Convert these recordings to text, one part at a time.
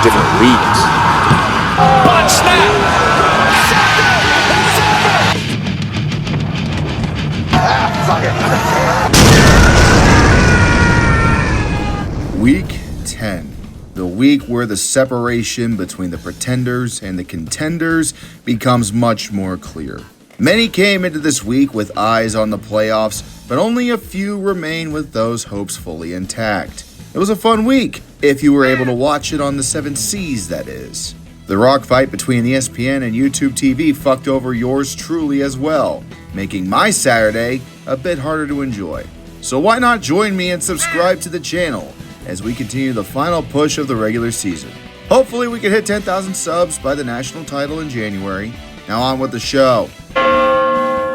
different leagues. One snap. Week 10, the week where the separation between the pretenders and the contenders becomes much more clear. Many came into this week with eyes on the playoffs, but only a few remain with those hopes fully intact. It was a fun week, if you were able to watch it on the 7 Seas, that is. The rock fight between ESPN and YouTube TV fucked over yours truly as well, making my Saturday a bit harder to enjoy. So why not join me and subscribe to the channel as we continue the final push of the regular season. Hopefully we can hit 10,000 subs by the national title in January. Now on with the show.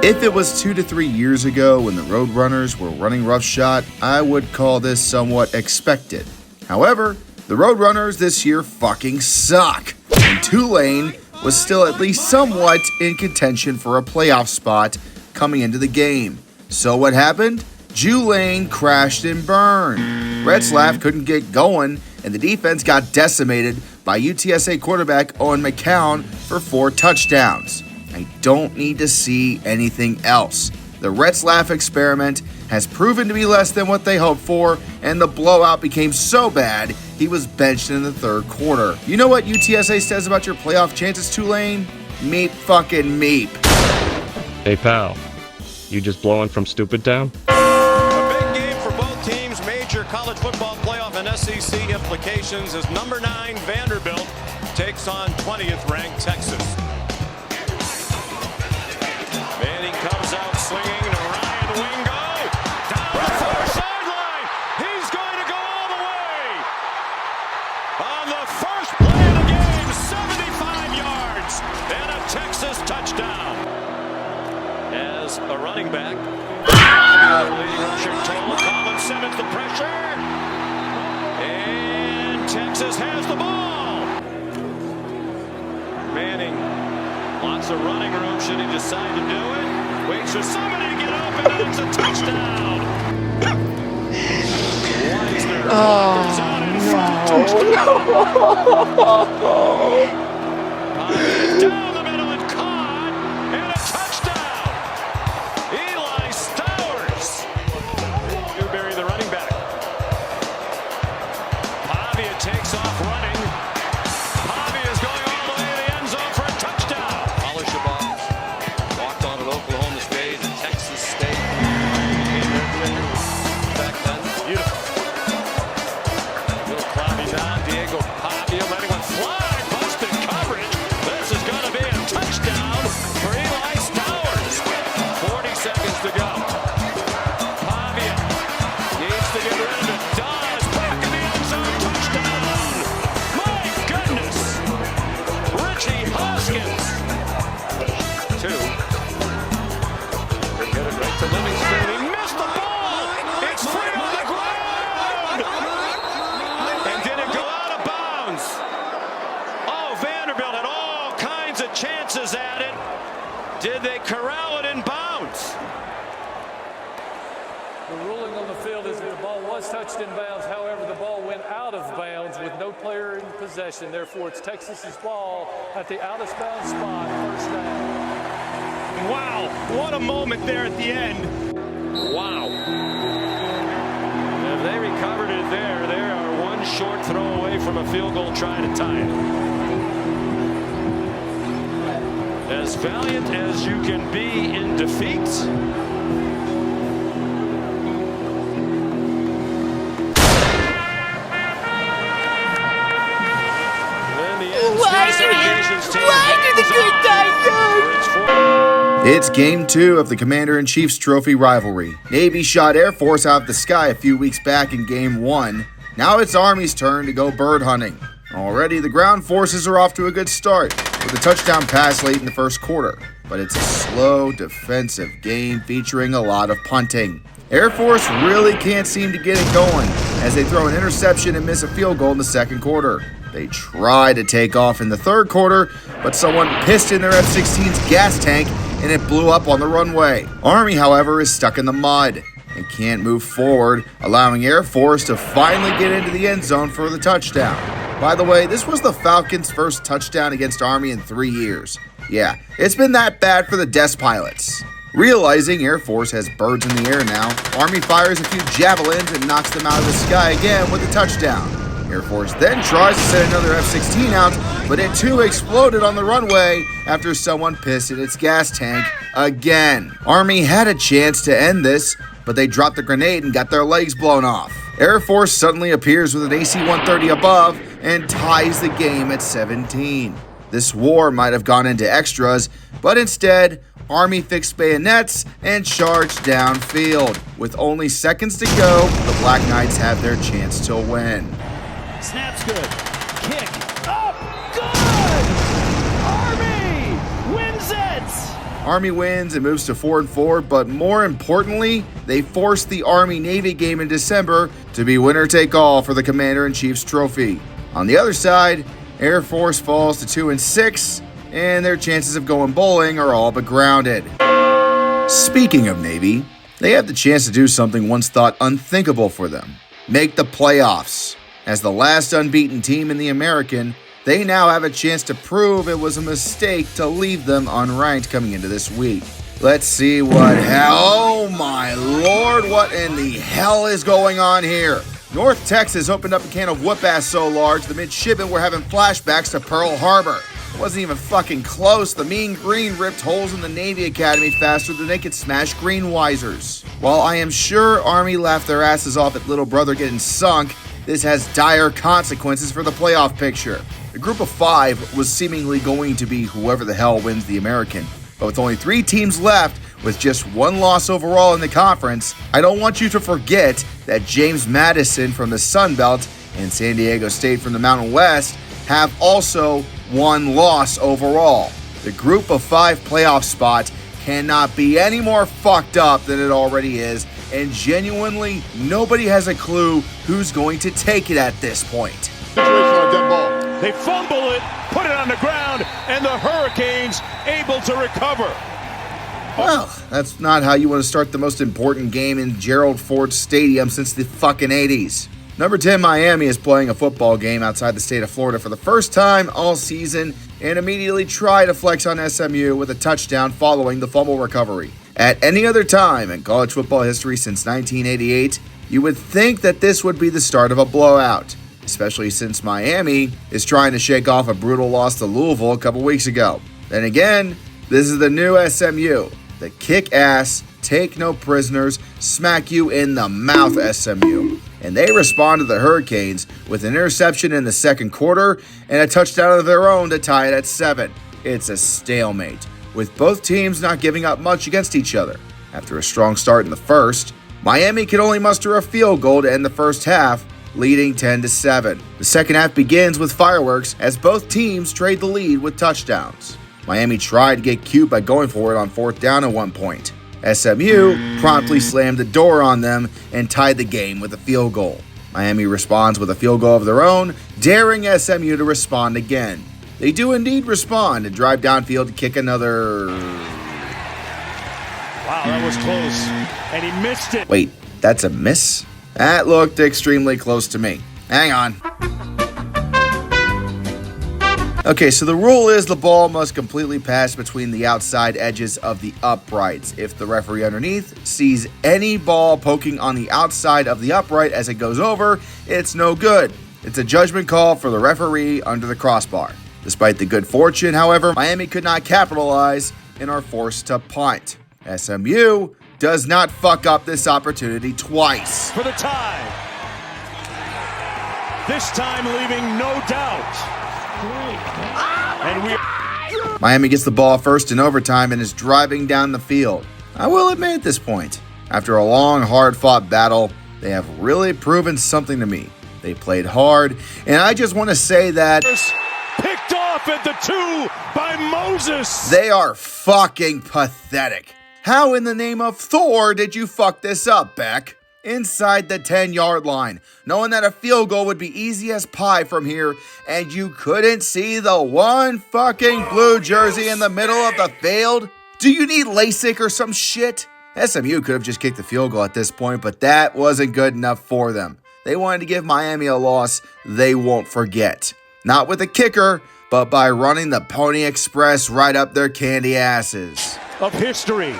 If it was 2 to 3 years ago when the Roadrunners were running roughshod, I would call this somewhat expected. However, the Roadrunners this year fucking suck, and Tulane was still at least somewhat in contention for a playoff spot coming into the game. So what happened? Tulane crashed and burned. Retzlaff couldn't get going, and the defense got decimated by UTSA quarterback Owen McCown for 4 touchdowns. I don't need to see anything else. The Retzlaff experiment has proven to be less than what they hoped for, and the blowout became so bad, he was benched in the third quarter. You know what UTSA says about your playoff chances, Tulane? Meep fucking meep. Hey pal, you just blowing from Stupid Town? College football playoff and SEC implications as number 9 Vanderbilt takes on 20th ranked Texas. Manning comes out swinging to Ryan Wingo down the far sideline. He's going to go all the way on the first play of the game, 75 yards and a Texas touchdown. As a running back, leading rusher Collins Simmons the pressure, and Texas has the ball. Manning, lots of running room should he decide to do it. Waits for somebody to get open, and it's a touchdown. Weisner walks out in front. Down the middle and caught, and a touchdown. Eli Stowers. Newberry, the running back. Pavia takes off running. Pavia is going all the way to the end zone for a touchdown. Alishabov walked on at Oklahoma State and Texas State. Back then, beautiful. Little cloudy down. Diego Pavia letting one fly. Busted coverage. This is going to be a touchdown for Eli Stowers. 40 seconds to go. Pavia needs to get rid of it. Does. Back in the end zone. Touchdown. My goodness. Richie Hoskins. 2. They get it right to Livingston. He missed the ball. It's free on the ground. And did it go out of bounds? Oh, Vanderbilt had all kinds of chances at it. Did they corral it in bounds? The ruling on the field is that the ball was touched in bounds. However, the ball went out of bounds with no player in possession. Therefore, it's Texas's ball at the out-of-bounds spot, first down. Wow, what a moment there at the end. Wow. If they recovered it there, they are one short throw away from a field goal trying to tie it. As valiant as you can be in defeat, Why do the good guys go? It's Game 2 of the Commander-in-Chief's Trophy rivalry. Navy shot Air Force out of the sky a few weeks back in Game 1. Now it's Army's turn to go bird hunting. Already, the ground forces are off to a good start with a touchdown pass late in the first quarter. But it's a slow, defensive game featuring a lot of punting. Air Force really can't seem to get it going as they throw an interception and miss a field goal in the second quarter. They try to take off in the third quarter, but someone pissed in their F-16's gas tank and it blew up on the runway. Army, however, is stuck in the mud and can't move forward, allowing Air Force to finally get into the end zone for the touchdown. By the way, this was the Falcons' first touchdown against Army in 3 years. Yeah, it's been that bad for the desk pilots. Realizing Air Force has birds in the air now, Army fires a few javelins and knocks them out of the sky again with a touchdown. Air Force then tries to send another F-16 out, but it too exploded on the runway after someone pissed in its gas tank again. Army had a chance to end this, but they dropped the grenade and got their legs blown off. Air Force suddenly appears with an AC-130 above and ties the game at 17. This war might have gone into extras, but instead, Army fixed bayonets and charged downfield. With only seconds to go, the Black Knights have their chance to win. Snap's good. Kick. Up. Good. Army wins it. Army wins and moves to 4-4, but more importantly, they forced the Army-Navy game in December to be winner-take-all for the Commander-in-Chief's trophy. On the other side, Air Force falls to 2-6, and their chances of going bowling are all but grounded. Speaking of Navy, they have the chance to do something once thought unthinkable for them: make the playoffs. As the last unbeaten team in the American, they now have a chance to prove it was a mistake to leave them unranked coming into this week. Let's see what oh my lord, what in the hell is going on here? North Texas opened up a can of whoop-ass so large the midshipmen were having flashbacks to Pearl Harbor. It wasn't even fucking close. The Mean Green ripped holes in the Navy Academy faster than they could smash green wisers. While I am sure Army laughed their asses off at little brother getting sunk, this has dire consequences for the playoff picture. The group of 5 was seemingly going to be whoever the hell wins the American, but with only 3 teams left, with just 1 loss overall in the conference, I don't want you to forget that James Madison from the Sun Belt and San Diego State from the Mountain West have also 1 loss overall. The group of 5 playoff spot cannot be any more fucked up than it already is, and genuinely, nobody has a clue who's going to take it at this point. They fumble it, put it on the ground, and the Hurricanes able to recover. Well, that's not how you want to start the most important game in Gerald Ford Stadium since the fucking 80s. Number 10 Miami is playing a football game outside the state of Florida for the first time all season and immediately try to flex on SMU with a touchdown following the fumble recovery. At any other time in college football history since 1988, you would think that this would be the start of a blowout, especially since Miami is trying to shake off a brutal loss to Louisville a couple weeks ago. Then again, this is the new SMU, the kick ass, take no prisoners, smack you in the mouth SMU. And they respond to the Hurricanes with an interception in the second quarter and a touchdown of their own to tie it at 7. It's a stalemate, with both teams not giving up much against each other. After a strong start in the first, Miami could only muster a field goal to end the first half, leading 10-7. The second half begins with fireworks as both teams trade the lead with touchdowns. Miami tried to get cute by going for it on 4th down at one point. SMU promptly slammed the door on them and tied the game with a field goal. Miami responds with a field goal of their own, daring SMU to respond again. They do indeed respond and drive downfield to kick another... Wow, that was close. And he missed it. Wait, that's a miss? That looked extremely close to me. Hang on. Okay, so the rule is the ball must completely pass between the outside edges of the uprights. If the referee underneath sees any ball poking on the outside of the upright as it goes over, it's no good. It's a judgment call for the referee under the crossbar. Despite the good fortune, however, Miami could not capitalize and are forced to punt. SMU does not fuck up this opportunity twice. For the tie. This time leaving no doubt. And Miami gets the ball first in overtime and is driving down the field. I will admit at this point, after a long, hard-fought battle, they have really proven something to me. They played hard, and I just want to say that... picked off at the 2 by Moses. They are fucking pathetic. How in the name of Thor did you fuck this up, Beck? Inside the 10-yard line, knowing that a field goal would be easy as pie from here, and you couldn't see the one fucking blue jersey in the middle of the field? Do you need LASIK or some shit? SMU could have just kicked the field goal at this point, but that wasn't good enough for them. they wanted to give Miami a loss they won't forget. Not with a kicker, but by running the Pony Express right up their candy asses. Of history.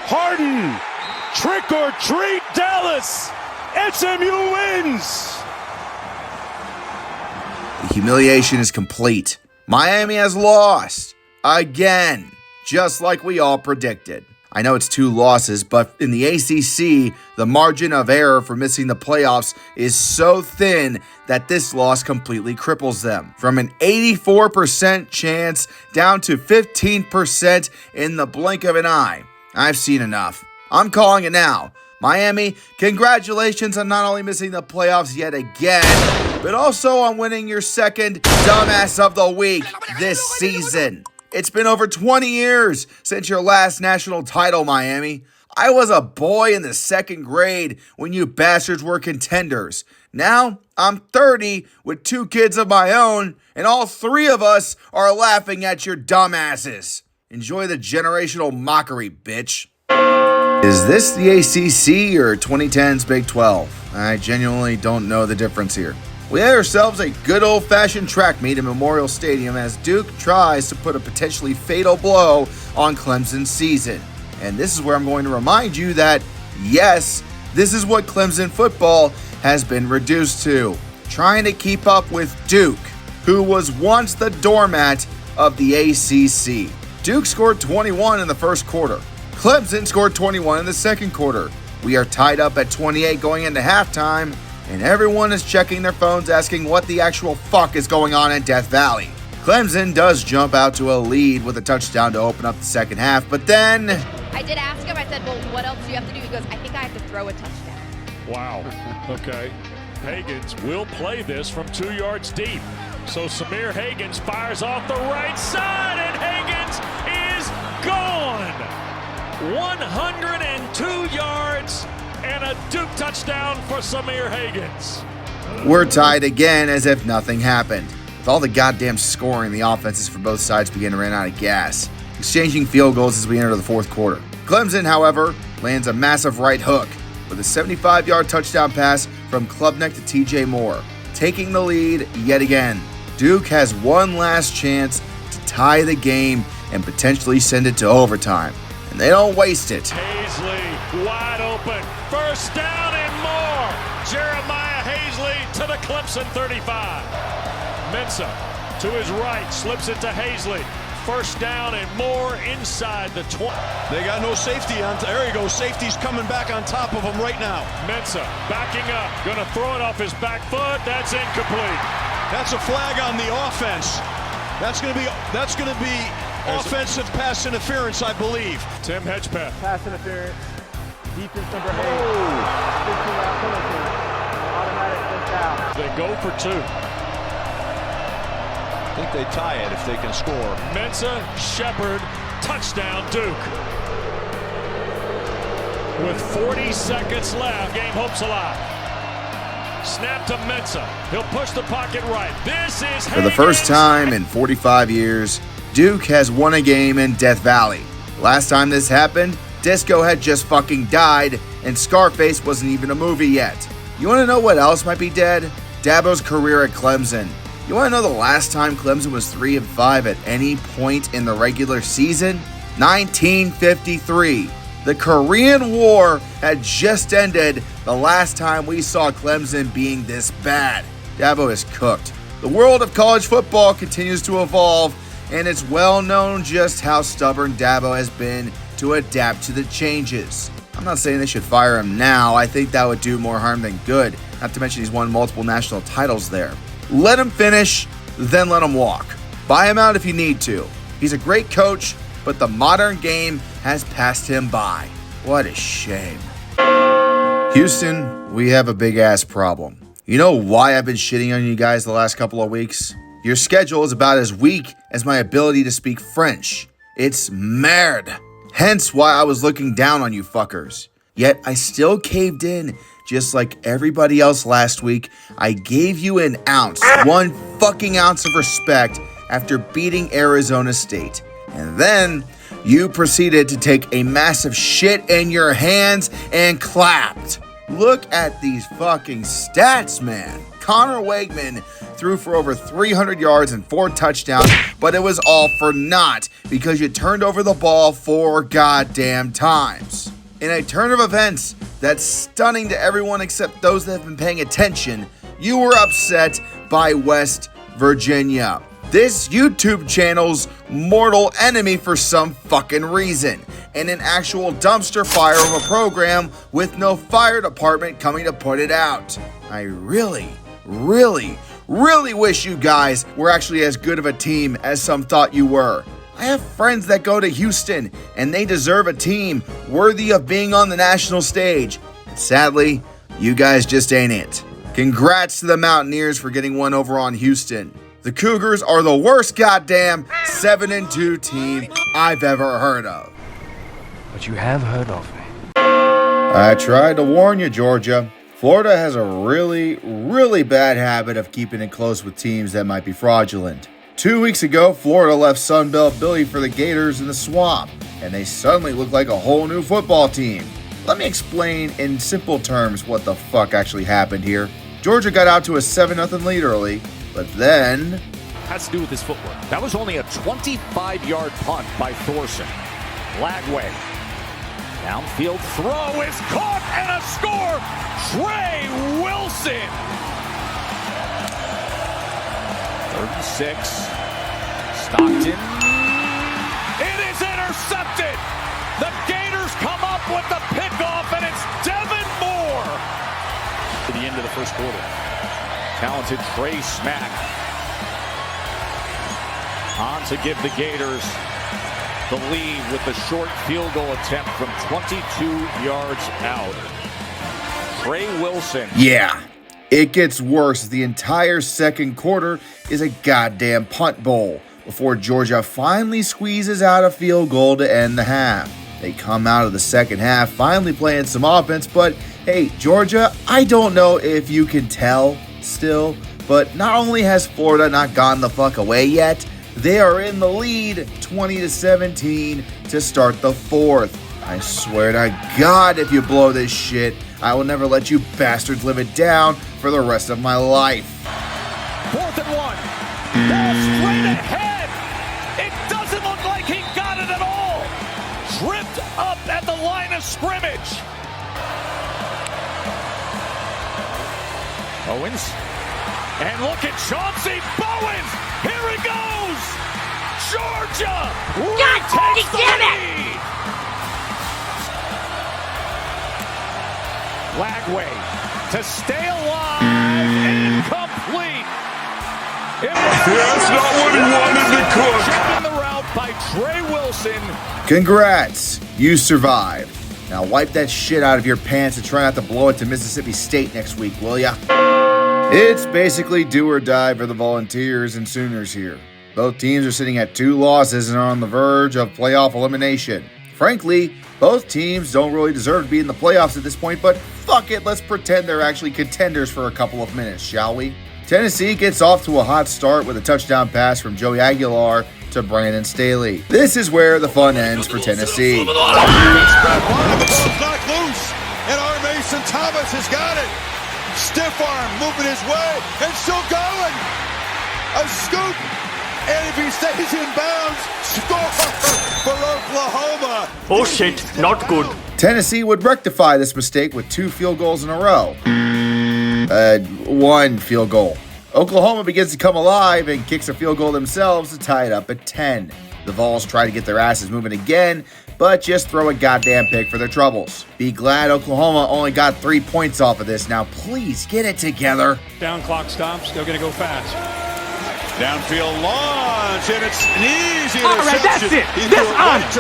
Harden. Trick or treat, Dallas. SMU wins. The humiliation is complete. Miami has lost. Again. Just like we all predicted. I know it's 2 losses, but in the ACC, the margin of error for missing the playoffs is so thin that this loss completely cripples them. From an 84% chance down to 15% in the blink of an eye. I've seen enough. I'm calling it now. Miami, congratulations on not only missing the playoffs yet again, but also on winning your second Dumbass of the Week this season. It's been over 20 years since your last national title, Miami. I was a boy in the 2nd grade when you bastards were contenders. Now, I'm 30 with 2 kids of my own, and all 3 of us are laughing at your dumbasses. Enjoy the generational mockery, bitch. Is this the ACC or 2010's Big 12? I genuinely don't know the difference here. We had ourselves a good old-fashioned track meet in Memorial Stadium as Duke tries to put a potentially fatal blow on Clemson's season. And this is where I'm going to remind you that, yes, this is what Clemson football has been reduced to. Trying to keep up with Duke, who was once the doormat of the ACC. Duke scored 21 in the first quarter. Clemson scored 21 in the second quarter. We are tied up at 28 going into halftime, and everyone is checking their phones asking what the actual fuck is going on in Death Valley. Clemson does jump out to a lead with a touchdown to open up the second half, but then... I did ask him, I said, well, what else do you have to do? He goes, I think I have to throw a touchdown. Wow. Okay. Hagans will play this from 2 yards deep. So Samir Hagans fires off the right side, and Hagans is gone. 102 yards and a Duke touchdown for Samir Hagans. We're tied again as if nothing happened. With all the goddamn scoring, the offenses for both sides begin to run out of gas, exchanging field goals as we enter the fourth quarter. Clemson, however, lands a massive right hook with a 75-yard touchdown pass from Klubnik to TJ Moore, taking the lead yet again. Duke has one last chance to tie the game and potentially send it to overtime, and they don't waste it. Hazley wide open, first down and more. Jeremiah Hazley to the Clemson 35. Mensah to his right, slips it to Hazley. First down and more inside the 20. They got no safety on. There you go. Safety's coming back on top of him right now. Mensah backing up, gonna throw it off his back foot. That's incomplete. That's a flag on the offense. That's gonna be offensive pass interference, I believe. Tim Hedgepeth. Pass interference. Defense number 8. 15-yard penalty. Automatic first down. They go for 2. I think they tie it if they can score. Mensah, Shepard, touchdown Duke. With 40 seconds left, game hopes alive. Snap to Mensah. He'll push the pocket right. This is For the first time in 45 years, Duke has won a game in Death Valley. Last time this happened, Disco had just fucking died, and Scarface wasn't even a movie yet. You want to know what else might be dead? Dabo's career at Clemson. You want to know the last time Clemson was 3-5 at any point in the regular season? 1953. The Korean War had just ended the last time we saw Clemson being this bad. Dabo is cooked. The world of college football continues to evolve, and it's well known just how stubborn Dabo has been to adapt to the changes. I'm not saying they should fire him now. I think that would do more harm than good, not to mention he's won multiple national titles there. Let him finish, then let him walk. Buy him out if you need to. He's a great coach, but the modern game has passed him by. What a shame. Houston, we have a big-ass problem. You know why I've been shitting on you guys the last couple of weeks? Your schedule is about as weak as my ability to speak French. It's merde. Hence why I was looking down on you fuckers. Yet I still caved in. Just like everybody else last week, I gave you an ounce, one fucking ounce of respect after beating Arizona State. And then you proceeded to take a massive shit in your hands and clapped. Look at these fucking stats, man. Connor Wegman threw for over 300 yards and 4 touchdowns, but it was all for naught because you turned over the ball 4 goddamn times. In a turn of events that's stunning to everyone except those that have been paying attention, you were upset by West Virginia, this YouTube channel's mortal enemy for some fucking reason, and an actual dumpster fire of a program with no fire department coming to put it out. I really wish you guys were actually as good of a team as some thought you were. I have friends that go to Houston, and they deserve a team worthy of being on the national stage. But sadly, you guys just ain't it. Congrats to the Mountaineers for getting one over on Houston. The Cougars are the worst goddamn 7-2 team I've ever heard of. But you have heard of me. I tried to warn you, Georgia. Florida has a really bad habit of keeping it close with teams that might be fraudulent. 2 weeks ago, Florida left Sunbelt Billy for the Gators in the swamp, and they suddenly look like a whole new football team. Let me explain in simple terms what the fuck actually happened here. Georgia got out to a 7-0 lead early, but then... Has to do with his footwork. That was only a 25-yard punt by Thorson. Lagway. Downfield throw is caught and a score! Trey Wilson! 36. Stockton. It is intercepted! The Gators come up with the pickoff, and it's Devin Moore! To the end of the first quarter. Talented Trey Smack. On to give the Gators the lead with the short field goal attempt from 22 yards out. Trey Wilson. Yeah, it gets worse. The entire second quarter is a goddamn punt bowl before Georgia finally squeezes out a field goal to end the half. They come out of the second half finally playing some offense, but hey, Georgia, I don't know if you can tell still, but not only has Florida not gone the fuck away yet, they are in the lead 20-17 to start the fourth. I swear to God, if you blow this shit, I will never let you bastards live it down for the rest of my life. 4th and 1. Ball straight ahead. It doesn't look like he got it at all. Tripped up at the line of scrimmage. Owens. And look at Chauncey Bowens. Here he goes. Georgia retakes the lead. Lagway to stay alive. Incomplete. That's not what he wanted to cook. In the route by Trey Wilson. Congrats, you survived. Now wipe that shit out of your pants and try not to blow it to Mississippi State next week, will ya? It's basically do or die for the Volunteers and Sooners here. Both teams are sitting at 2 losses and are on the verge of playoff elimination. Frankly, both teams don't really deserve to be in the playoffs at this point, but fuck it, let's pretend they're actually contenders for a couple of minutes, shall we? Tennessee gets off to a hot start with a touchdown pass from Joey Aguilar to Brandon Staley. This is where the fun ends for Tennessee. The ball's knocked loose, and our Mason Thomas has got it. Stiff arm moving his way, and still going. A scoop, and if he stays in bounds, score for Oklahoma. Oh shit, not good. Tennessee would rectify this mistake with 2 field goals in a row. 1 field goal. Oklahoma begins to come alive and kicks a field goal themselves to tie it up at 10. The Vols try to get their asses moving again, but just throw a goddamn pick for their troubles. Be glad Oklahoma only got 3 points off of this. Now please get it together. Down clock stops. They're going to go fast. Downfield launch, and it's an easy interception. All right, that's it.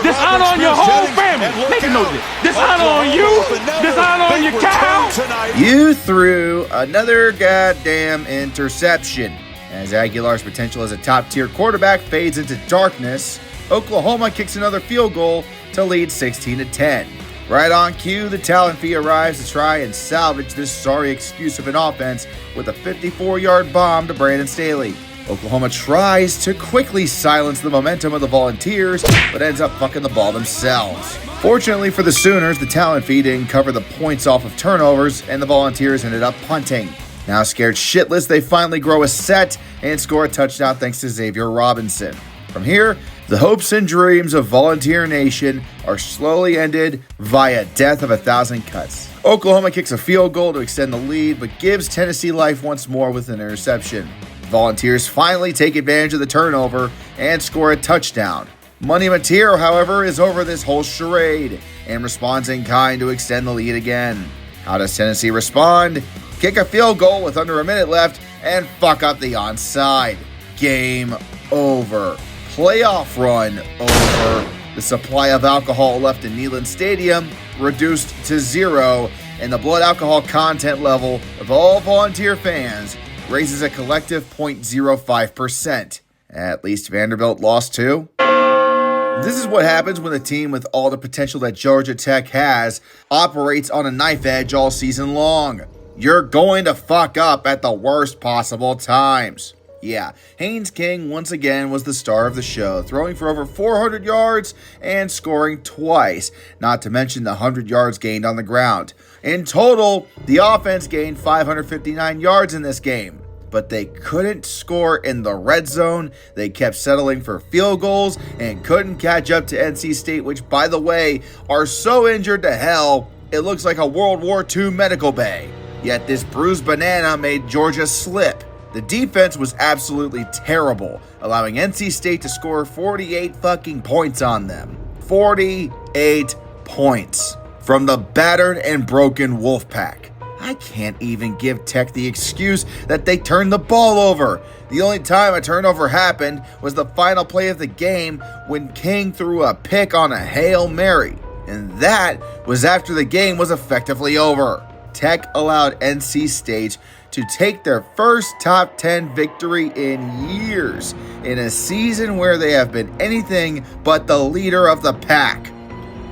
Dishonor on your whole family. Make a note of it. Dishonor on you. Dishonor on your cow. You threw another goddamn interception. As Aguilar's potential as a top-tier quarterback fades into darkness, Oklahoma kicks another field goal to lead 16-10. Right on cue, the talent fee arrives to try and salvage this sorry excuse of an offense with a 54-yard bomb to Brandon Staley. Oklahoma tries to quickly silence the momentum of the Volunteers, but ends up fucking the ball themselves. Fortunately for the Sooners, the talent fee didn't cover the points off of turnovers, and the Volunteers ended up punting. Now scared shitless, they finally grow a set and score a touchdown thanks to Xavier Robinson. From here, the hopes and dreams of Volunteer Nation are slowly ended via death of 1,000 cuts. Oklahoma kicks a field goal to extend the lead, but gives Tennessee life once more with an interception. Volunteers finally take advantage of the turnover and score a touchdown. Money Mateo, however, is over this whole charade and responds in kind to extend the lead again. How does Tennessee respond? Kick a field goal with under a minute left and fuck up the onside. Game over. Playoff run over. The supply of alcohol left in Neyland Stadium reduced to 0, and the blood alcohol content level of all Volunteer fans raises a collective 0.05%. At least Vanderbilt lost too. This is what happens when a team with all the potential that Georgia Tech has operates on a knife edge all season long. You're going to fuck up at the worst possible times. Yeah, Haynes King once again was the star of the show, throwing for over 400 yards and scoring twice, not to mention the 100 yards gained on the ground. In total, the offense gained 559 yards in this game, but they couldn't score in the red zone. They kept settling for field goals and couldn't catch up to NC State, which, by the way, are so injured to hell, it looks like a World War II medical bay. Yet this bruised banana made Georgia slip. The defense was absolutely terrible, allowing NC State to score 48 fucking points on them. 48 points from the battered and broken Wolfpack. I can't even give Tech the excuse that they turned the ball over. The only time a turnover happened was the final play of the game when King threw a pick on a Hail Mary, and that was after the game was effectively over. Tech allowed NC State to take their first top 10 victory in years in a season where they have been anything but the leader of the pack.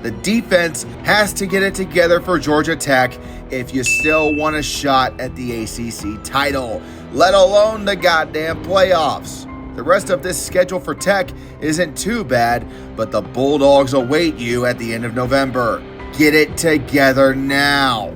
The defense has to get it together for Georgia Tech if you still want a shot at the ACC title, let alone the goddamn playoffs. The rest of this schedule for Tech isn't too bad, but the Bulldogs await you at the end of November. Get it together now.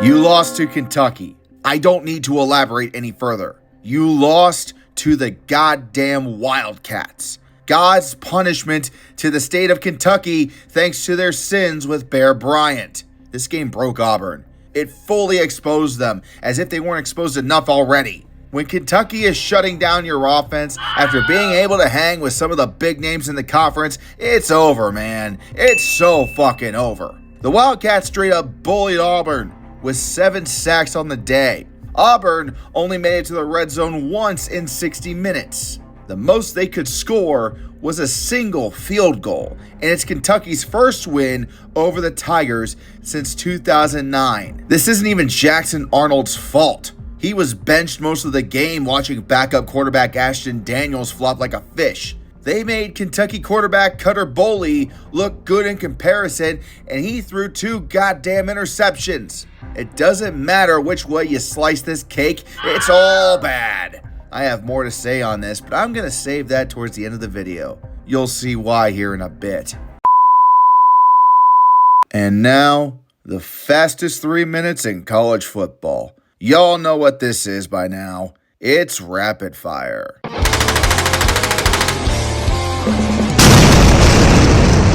You lost to Kentucky. I don't need to elaborate any further. You lost to the goddamn Wildcats. God's punishment to the state of Kentucky thanks to their sins with Bear Bryant. This game broke Auburn. It fully exposed them, as if they weren't exposed enough already. When Kentucky is shutting down your offense after being able to hang with some of the big names in the conference, it's over, man. It's so fucking over. The Wildcats straight up bullied Auburn with 7 sacks on the day. Auburn only made it to the red zone once in 60 minutes. The most they could score was a single field goal, and it's Kentucky's first win over the Tigers since 2009. This isn't even Jackson Arnold's fault. He was benched most of the game watching backup quarterback Ashton Daniels flop like a fish. They made Kentucky quarterback Cutter Boley look good in comparison, and he threw 2 goddamn interceptions. It doesn't matter which way you slice this cake, it's all bad. I have more to say on this, but I'm going to save that towards the end of the video. You'll see why here in a bit. And now, the fastest 3 minutes in college football. Y'all know what this is by now. It's rapid fire.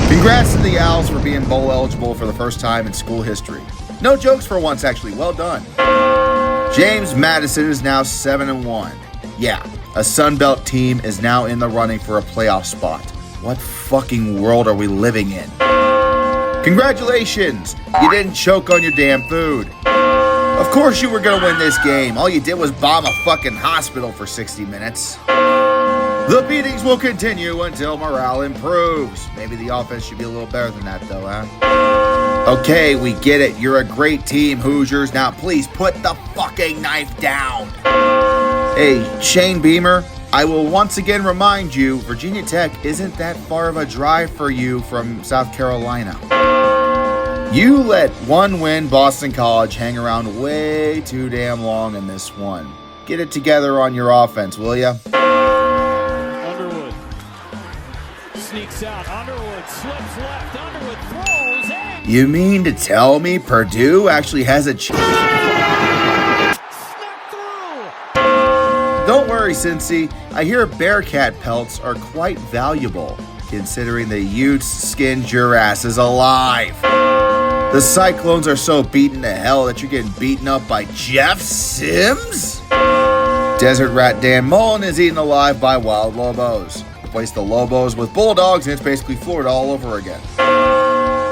Congrats to the Owls for being bowl eligible for the first time in school history. No jokes for once, actually. Well done. James Madison is now 7-1. Yeah, a Sun Belt team is now in the running for a playoff spot. What fucking world are we living in? Congratulations! You didn't choke on your damn food. Of course you were gonna win this game. All you did was bomb a fucking hospital for 60 minutes. The beatings will continue until morale improves. Maybe the offense should be a little better than that though, huh? Okay, we get it. You're a great team, Hoosiers. Now please put the fucking knife down. Hey, Shane Beamer, I will once again remind you, Virginia Tech isn't that far of a drive for you from South Carolina. You let one win Boston College hang around way too damn long in this one. Get it together on your offense, will ya? Underwood. sneaks out. Underwood slips left. Underwood throws. And You mean to tell me Purdue actually has a chance? Don't worry, Cincy. I hear Bearcat pelts are quite valuable, considering the Utes skinned your asses alive. The Cyclones are so beaten to hell that you're getting beaten up by Jeff Sims? Desert Rat Dan Mullen is eaten alive by Wild Lobos. Replace the Lobos with Bulldogs and it's basically Florida all over again.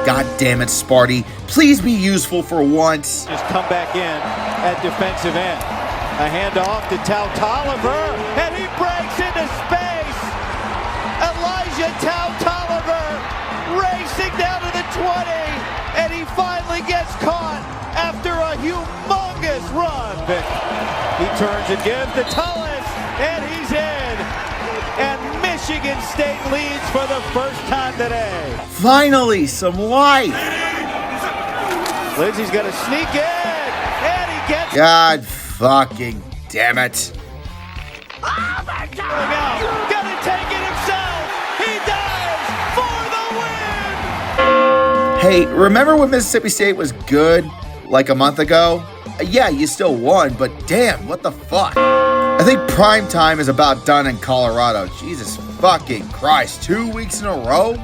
God damn it, Sparty. Please be useful for once. just come back in at defensive end. A handoff to Tolliver, and he breaks into space. Elijah Tolliver racing down to the 20, and he finally gets caught after a humongous run. He turns and gives to Tullis, and he's in. And Michigan State leads for the first time today. Finally, some life. Lindsey's going to sneak in, and he gets God fucking damn it. Oh my God! Gonna take it himself. He dives for the win. Hey, remember when Mississippi State was good like a month ago? Yeah, you still won, but damn, what the fuck? I think prime time is about done in Colorado. Jesus fucking Christ, 2 weeks in a row?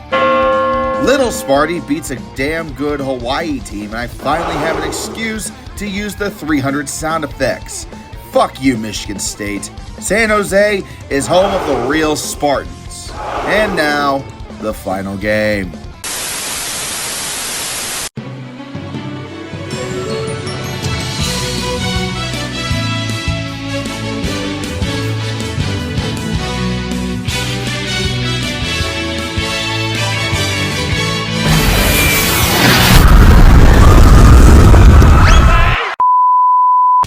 Little Sparty beats a damn good Hawaii team, and I finally have an excuse to use the 300 sound effects. Fuck you, Michigan State. San Jose is home of the real Spartans. And now, the final game.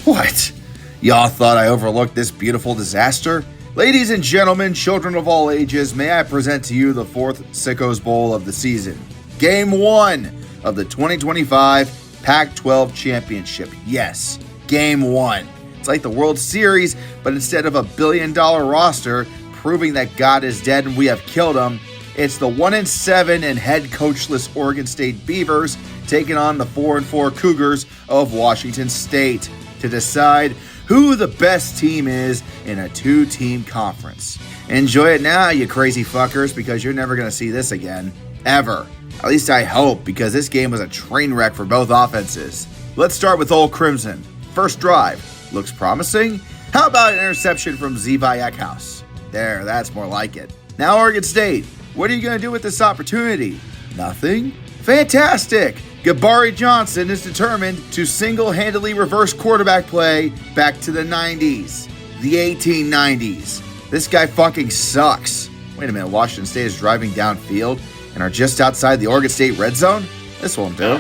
What? Y'all thought I overlooked this beautiful disaster? Ladies and gentlemen, children of all ages, may I present to you the fourth Sickos Bowl of the season. Game 1 of the 2025 Pac-12 Championship. Yes, Game 1. It's like the World Series, but instead of a billion-dollar roster proving that God is dead and we have killed him, it's the 1-7 and head coachless Oregon State Beavers taking on the 4-4 Cougars of Washington State to decide who the best team is in a two-team conference. Enjoy it now, you crazy fuckers, because you're never going to see this again. Ever. At least I hope, because this game was a train wreck for both offenses. Let's start with Old Crimson. First drive. Looks promising? How about an interception from Zevi Eckhouse? There, that's more like it. Now Oregon State. What are you going to do with this opportunity? Nothing? Fantastic! Gabari Johnson is determined to single-handedly reverse quarterback play back to the 90s. The 1890s. This guy fucking sucks. Wait a minute, Washington State is driving downfield and are just outside the Oregon State red zone? This won't do.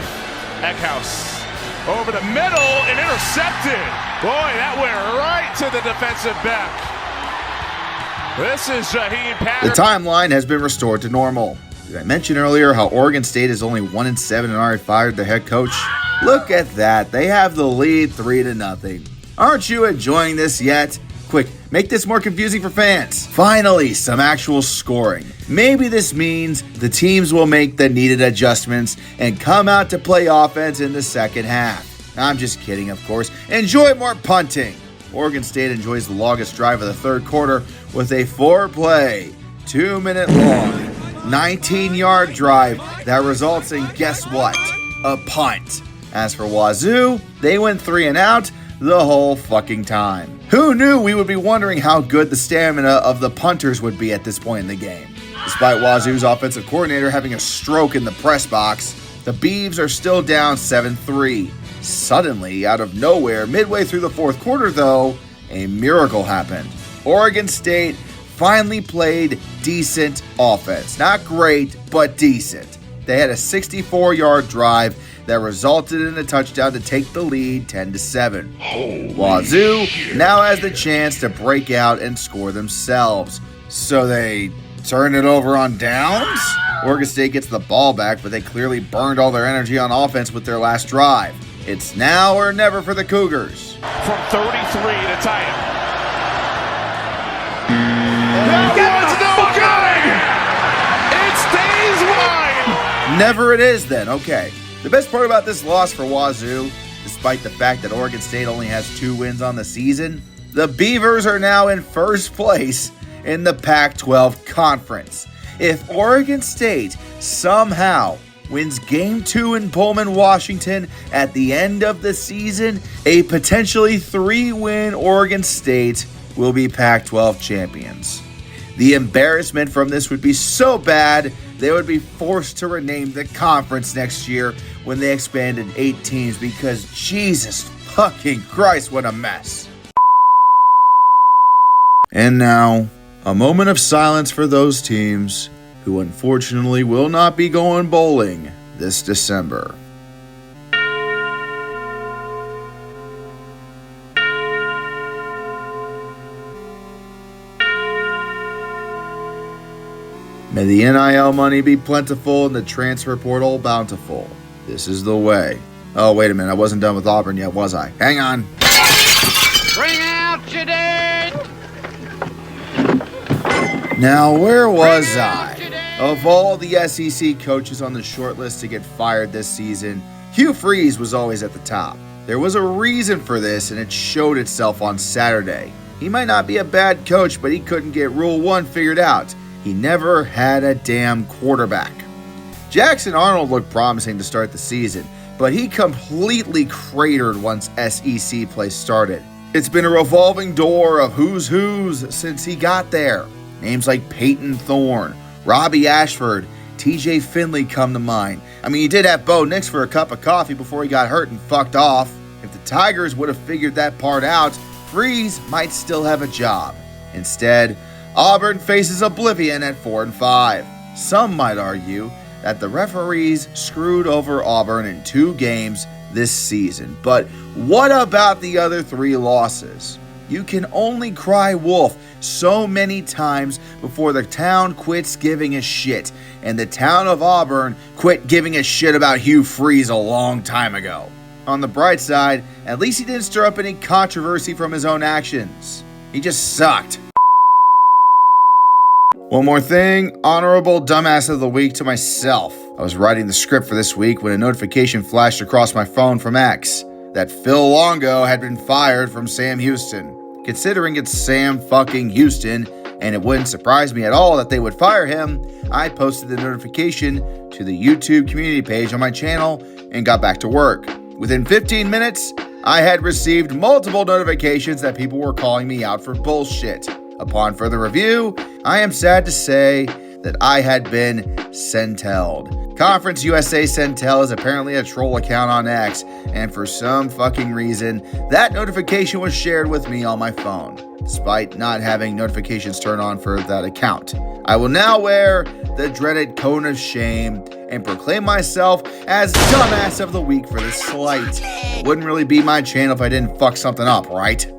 Eckhouse over the middle and intercepted. Boy, that went right to the defensive back. This is Jaheim Patterson. The timeline has been restored to normal. Did I mention earlier how Oregon State is only 1-7 and already fired their head coach? Look at that. They have the lead 3-0. Aren't you enjoying this yet? Quick, make this more confusing for fans. Finally, some actual scoring. Maybe this means the teams will make the needed adjustments and come out to play offense in the second half. I'm just kidding, of course. Enjoy more punting. Oregon State enjoys the longest drive of the third quarter with a 4-play, 2-minute long, 19-yard drive that results in, guess what? A punt. As for Wazoo, they went 3 and out the whole fucking time. Who knew we would be wondering how good the stamina of the punters would be at this point in the game? Despite Wazoo's offensive coordinator having a stroke in the press box, the Beavs are still down 7-3. Suddenly, out of nowhere, midway through the fourth quarter though, a miracle happened. Oregon State finally played decent offense. Not great, but decent. They had a 64-yard drive that resulted in a touchdown to take the lead 10-7. Wazoo now has the chance to break out and score themselves. So they turn it over on downs? Oregon State gets the ball back, but they clearly burned all their energy on offense with their last drive. It's now or never for the Cougars. From 33 to tie it. That was no good! Never it is then, okay. The best part about this loss for Wazoo, despite the fact that Oregon State only has 2 wins on the season, the Beavers are now in first place in the Pac-12 Conference. If Oregon State somehow wins Game 2 in Pullman, Washington at the end of the season, a potentially 3-win Oregon State will be Pac-12 champions. The embarrassment from this would be so bad, they would be forced to rename the conference next year when they expanded 8 teams because Jesus fucking Christ, what a mess. And now, a moment of silence for those teams who unfortunately will not be going bowling this December. May the NIL money be plentiful and the transfer portal bountiful. This is the way. Oh, wait a minute. I wasn't done with Auburn yet, was I? Hang on. Bring out your dead! Now, where was I? Of all the SEC coaches on the short list to get fired this season, Hugh Freeze was always at the top. There was a reason for this, and it showed itself on Saturday. He might not be a bad coach, but he couldn't get Rule 1 figured out. He never had a damn quarterback. Jackson Arnold looked promising to start the season, but he completely cratered once SEC play started. It's been a revolving door of who's since he got there. Names like Peyton Thorne, Robbie Ashford, TJ Finley come to mind. I mean, he did have Bo Nix for a cup of coffee before he got hurt and fucked off. If the Tigers would have figured that part out, Freeze might still have a job. Instead, Auburn faces oblivion at 4-5. Some might argue that the referees screwed over Auburn in 2 games this season. But what about the other 3 losses? You can only cry wolf so many times before the town quits giving a shit. And the town of Auburn quit giving a shit about Hugh Freeze a long time ago. On the bright side, at least he didn't stir up any controversy from his own actions. He just sucked. One more thing, honorable dumbass of the week to myself. I was writing the script for this week when a notification flashed across my phone from X that Phil Longo had been fired from Sam Houston. Considering it's Sam fucking Houston, and it wouldn't surprise me at all that they would fire him, I posted the notification to the YouTube community page on my channel and got back to work. Within 15 minutes, I had received multiple notifications that people were calling me out for bullshit. Upon further review, I am sad to say that I had been sentelled. Conference USA Centel is apparently a troll account on X, and for some fucking reason, that notification was shared with me on my phone, despite not having notifications turned on for that account. I will now wear the dreaded cone of shame and proclaim myself as dumbass of the week for this slight. It wouldn't really be my channel if I didn't fuck something up, right?